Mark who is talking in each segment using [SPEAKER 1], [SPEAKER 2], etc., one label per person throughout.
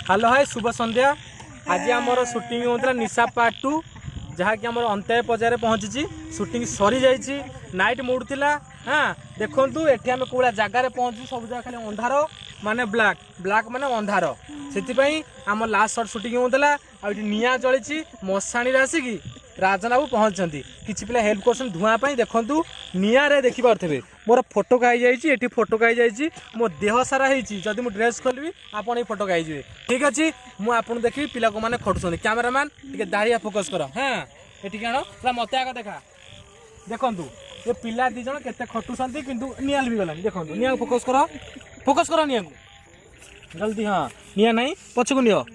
[SPEAKER 1] Hello hi शुभ संध्या। आज आमर shooting होता निशा पार्ट 2 जहाँकि आम अंत्य पर्यायर पहुँची। शूटिंग सरी जाइए नाइट मुड थिला। हाँ देखु ये आम कौड़ा जगार पहुँची सब जगह खाली अंधार माने ब्लैक ब्लैक माने अंधार से आम लास्ट शॉट शूटिंग होता निआ जली मशाणी आसिकी राजनबाबू पहुँचती किसी पिला हेल्प कर धुआं देखु निआरे देखिपे मोर फोटो खाई फोटो खाई मो देह सारा जदि मु ड्रेस खोलि आपड़ ये फोटो खाई ठीक अच्छे मुझे देखी पिला को मैंने खटुं कैमेरामैन टे दाड़िया फोकस कर। हाँ ये कण पूरा मत आग देखा देखु ये पिला दीज के खटुंट कितु निआ भी गलानी देखो निआ फोकस कर निआ को जल्दी। हाँ निआ ना पछक नियो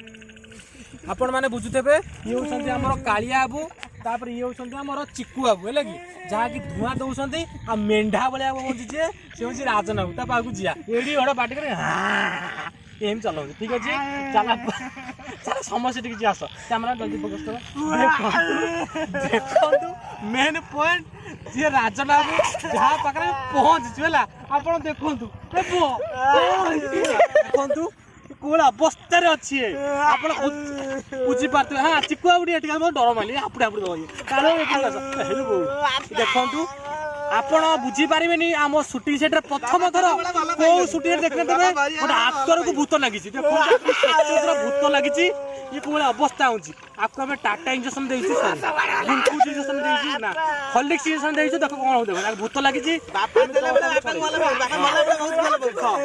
[SPEAKER 1] आपण मैंने बुझुते ये हूँ आमर कालिया बाबू तापर ये हूँ आमर चिकू बाबू है कि जहाँकि धुआं दौरान आ मेढ़ा भाया बंचीचे सी हूँ राजन बाबू ता पाक जिया एडी बड़ा बाटी कर एम चलाऊ ठीक अच्छे चला चल समस्या टी आस कैमेरा जल्दी फोकस कर देखो मेन पॉइंट जी राजन बाबू जहाँ पाखे पहुँची है आप देखु देखु कौन अवस्था अच्छी आप बुझी पार्थे। हाँ चिकू बाबू डर मानी आपड़े आपड़े देखु आपण बुझीपारे आम सुटिंग सेट प्रथम थर कौ सुटिंग देखने देवे गोटे आक्टर को भूत लगी भूत लगी ये कौन अवस्था होची आपको हमें टाटा इंजेक्शन देइछु ग्लूकोज इंजेक्शन देइछु ना हॉर्लिक्स इंजेक्शन देइछु देखो कौन हो देखो भूत लगी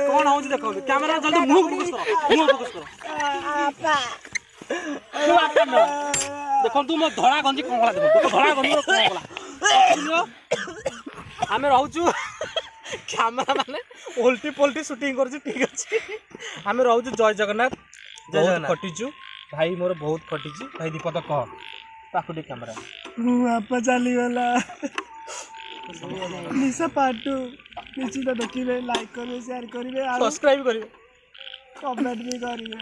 [SPEAKER 1] कौन हो देखो कैमरा जल्दी मुंह फोकस करो देखो तू मो धड़ा गंजी कंगला देखो धड़ा गंजी आम रोचु कैमेरा माने उल्टी पोल्टी शूटिंग कर ठीक अच्छे आम रोचु जय जगन्नाथ जय जगन्नाथ खटीचु भाई मोर बहुत खटीची भाई दीपक कह ताकू कैमेरा
[SPEAKER 2] आप चलीगला निशा पार्ट 2 निश्चित देखिए लाइक करेंगे शेयर करेंगे
[SPEAKER 1] सब्सक्राइब करेंगे
[SPEAKER 2] कमेंट भी करेंगे।